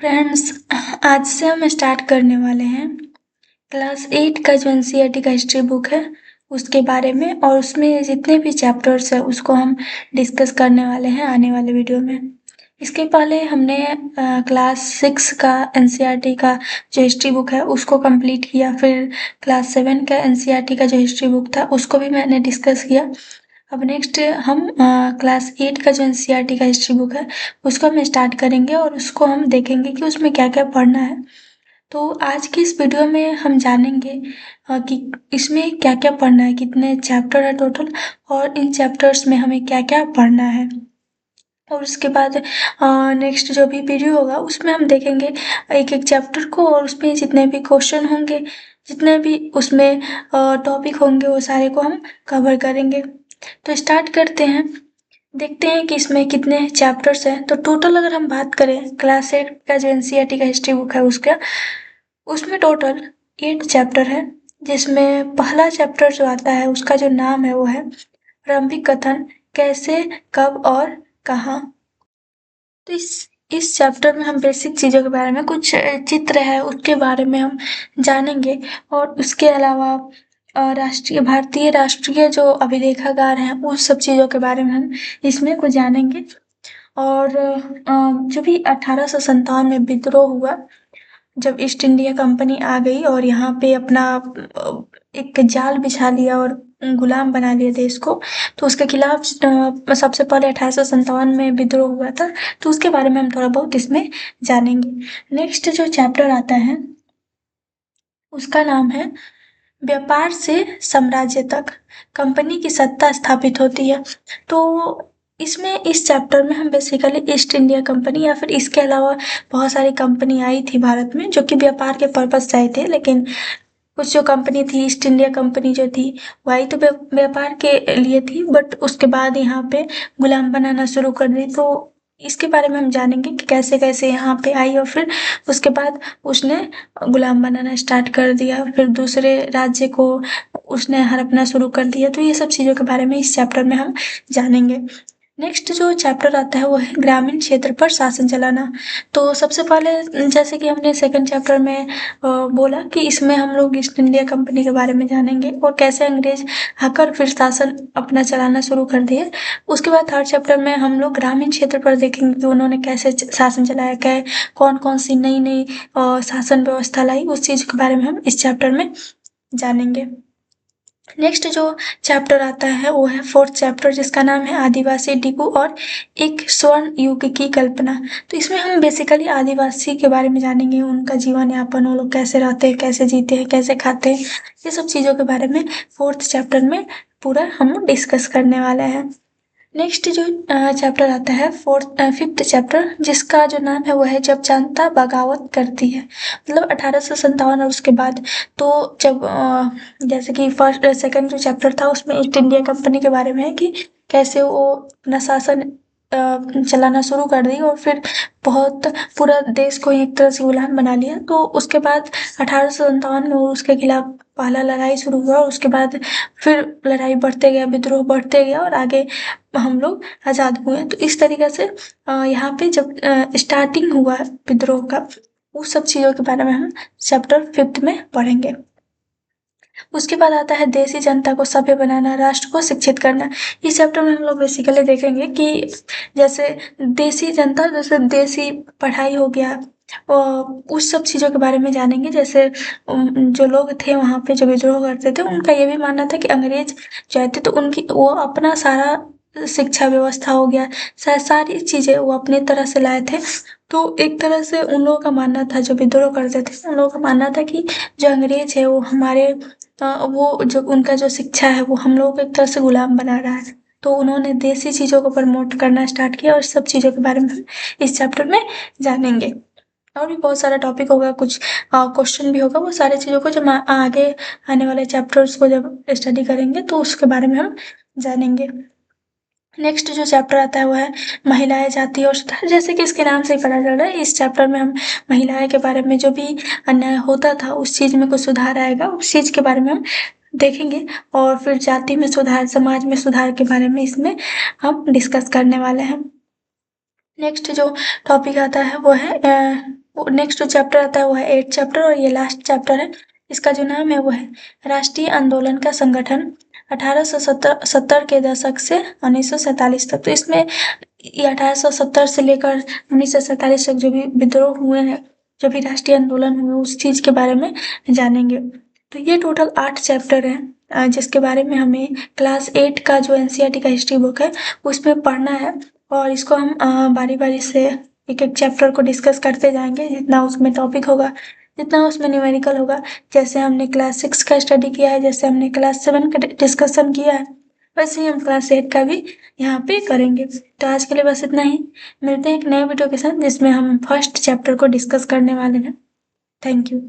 Friends, आज से हम स्टार्ट करने वाले हैं क्लास 8 का जो एनसीईआरटी का हिस्ट्री बुक है उसके बारे में, और उसमें जितने भी चैप्टर्स है उसको हम डिस्कस करने वाले हैं आने वाले वीडियो में। इसके पहले हमने क्लास 6 का एनसीईआरटी का जो हिस्ट्री बुक है उसको कंप्लीट किया। फिर क्लास 7 का एनसीईआरटी का जो हिस्ट्री बुक था उसको भी मैंने डिस्कस किया। अब नेक्स्ट हम क्लास 8 का जो एनसीईआरटी का हिस्ट्री बुक है उसको हम स्टार्ट करेंगे और उसको हम देखेंगे कि उसमें क्या क्या पढ़ना है। तो आज की इस वीडियो में हम जानेंगे कि इसमें क्या क्या पढ़ना है, कितने चैप्टर है टोटल, और इन चैप्टर्स में हमें क्या क्या पढ़ना है। और उसके बाद नेक्स्ट जो भी वीडियो होगा उसमें हम देखेंगे एक एक चैप्टर को, और उसमें जितने भी क्वेश्चन होंगे, जितने भी उसमें टॉपिक होंगे, वो सारे को हम कवर करेंगे। तो स्टार्ट करते हैं, देखते हैं कि इसमें कितने चैप्टर्स हैं। तो टोटल अगर हम बात करें क्लास 8 का जो एनसीईआरटी का हिस्ट्री बुक है उसका, उसमें टोटल 8 चैप्टर है, जिसमें पहला चैप्टर जो आता है उसका जो नाम है वो है प्रारंभिक कथन, कैसे, कब और कहाँ। तो इस चैप्टर में हम बेसिक चीज़ों के बारे में, कुछ चित्र है उसके बारे में हम जानेंगे, और उसके अलावा भारतीय राष्ट्रीय जो अभिलेखागार हैं उस सब चीज़ों के बारे में हम इसमें कुछ जानेंगे। और जो भी 1857 में विद्रोह हुआ, जब ईस्ट इंडिया कंपनी आ गई और यहाँ पे अपना एक जाल बिछा लिया और गुलाम बना लिया देश को, तो उसके खिलाफ सबसे पहले 1857 में विद्रोह हुआ था। तो उसके बारे में हम थोड़ा बहुत इसमें जानेंगे। नेक्स्ट जो चैप्टर आता है उसका नाम है व्यापार से साम्राज्य तक कंपनी की सत्ता स्थापित होती है। तो इसमें इस चैप्टर में हम बेसिकली ईस्ट इंडिया कंपनी या फिर इसके अलावा बहुत सारी कंपनी आई थी भारत में जो कि व्यापार के पर्पज से आए थे, लेकिन कुछ जो कंपनी थी ईस्ट इंडिया कंपनी जो थी वो आई तो व्यापार के लिए थी, बट उसके बाद यहाँ पे गुलाम बनाना शुरू कर दी। तो इसके बारे में हम जानेंगे कि कैसे कैसे यहाँ पे आई, और फिर उसके बाद उसने गुलाम बनाना स्टार्ट कर दिया, फिर दूसरे राज्य को उसने हड़पना शुरू कर दिया। तो ये सब चीज़ों के बारे में इस चैप्टर में हम जानेंगे। नेक्स्ट जो चैप्टर आता है वो है ग्रामीण क्षेत्र पर शासन चलाना। तो सबसे पहले जैसे कि हमने सेकंड चैप्टर में बोला कि इसमें हम लोग ईस्ट इंडिया कंपनी के बारे में जानेंगे और कैसे अंग्रेज आकर फिर शासन अपना चलाना शुरू कर दिए। उसके बाद थर्ड चैप्टर में हम लोग ग्रामीण क्षेत्र पर देखेंगे कि उन्होंने कैसे शासन चलाया, क्या कौन कौन सी नई नई शासन व्यवस्था लाई, उस चीज़ के बारे में हम इस चैप्टर में जानेंगे। नेक्स्ट जो चैप्टर आता है वो है फोर्थ चैप्टर, जिसका नाम है आदिवासी टिपू और एक स्वर्ण युग की कल्पना। तो इसमें हम बेसिकली आदिवासी के बारे में जानेंगे, उनका जीवन यापन, वो लोग कैसे रहते हैं, कैसे जीते हैं, कैसे खाते हैं, ये सब चीज़ों के बारे में फोर्थ चैप्टर में पूरा हम डिस्कस करने वाले हैं। नेक्स्ट जो चैप्टर आता है फिफ्थ चैप्टर, जिसका जो नाम है वो है जब जनता बगावत करती है। मतलब 1857 और उसके बाद, तो जब जैसे कि फर्स्ट सेकंड जो चैप्टर था उसमें ईस्ट इंडिया कंपनी के बारे में है कि कैसे वो अपना शासन चलाना शुरू कर दी और फिर बहुत पूरा देश को एक तरह से गुलाम बना लिया। तो उसके बाद 1857 में वो उसके खिलाफ पहला लड़ाई शुरू हुआ, और उसके बाद फिर लड़ाई बढ़ते गया, विद्रोह बढ़ते गया, और आगे हम लोग आज़ाद हुए। तो इस तरीके से यहाँ पे जब स्टार्टिंग हुआ विद्रोह का, उस सब चीज़ों के बारे में हम चैप्टर 5th में पढ़ेंगे। उसके बाद आता है देसी जनता को सभ्य बनाना, राष्ट्र को शिक्षित करना। इस चैप्टर में हम लोग बेसिकली देखेंगे कि जैसे देसी जनता, जैसे देसी पढ़ाई हो गया, और उस सब चीज़ों के बारे में जानेंगे। जैसे जो लोग थे वहाँ पे जो विद्रोह करते थे, उनका ये भी मानना था कि अंग्रेज जो आए थे तो उनकी वो अपना सारा शिक्षा व्यवस्था हो गया, सारी चीज़ें वो अपने तरह से लाए थे। तो एक तरह से उन लोगों का मानना था, जो विद्रोह करते थे उन लोगों का मानना था कि जो अंग्रेज है वो हमारे वो जो उनका जो शिक्षा है वो हम लोगों को एक तरह से गुलाम बना रहा है। तो उन्होंने देसी चीज़ों को प्रमोट करना स्टार्ट किया, और सब चीज़ों के बारे में हम इस चैप्टर में जानेंगे। और भी बहुत सारा टॉपिक होगा, कुछ क्वेश्चन भी होगा, वो सारी चीज़ों को जब आगे आने वाले चैप्टर्स को जब स्टडी करेंगे तो उसके बारे में हम जानेंगे। नेक्स्ट जो चैप्टर आता है वो है महिलाएं, जाति और सुधार। जैसे कि इसके नाम से ही पता चल रहा है, इस चैप्टर में हम महिलाएं के बारे में, जो भी अन्याय होता था उस चीज़ में कुछ सुधार आएगा, उस चीज़ के बारे में हम देखेंगे। और फिर जाति में सुधार, समाज में सुधार के बारे में इसमें हम डिस्कस करने वाले हैं। नेक्स्ट जो टॉपिक आता है वो है नेक्स्ट जो चैप्टर आता है वो है 8th चैप्टर, और ये लास्ट चैप्टर है। इसका जो नाम है वो है राष्ट्रीय आंदोलन का संगठन 1870 के दशक से 1947 तक। तो इसमें ये 1870 से लेकर 1947 तक जो भी विद्रोह हुए हैं, जो भी राष्ट्रीय आंदोलन हुए, उस चीज के बारे में जानेंगे। तो ये टोटल 8 चैप्टर है जिसके बारे में हमें क्लास 8 का जो एनसीईआरटी का हिस्ट्री बुक है उसमें पढ़ना है, और इसको हम बारी बारी से एक एक चैप्टर को डिस्कस करते जाएंगे, जितना उसमें टॉपिक होगा, जितना उसमें न्यूमेरिकल होगा। जैसे हमने क्लास 6 का स्टडी किया है, जैसे हमने क्लास 7 का डिस्कशन किया है, वैसे ही हम क्लास 8 का भी यहाँ पे करेंगे। तो आज के लिए बस इतना ही। मिलते हैं एक नए वीडियो के साथ जिसमें हम फर्स्ट चैप्टर को डिस्कस करने वाले हैं। Thank you.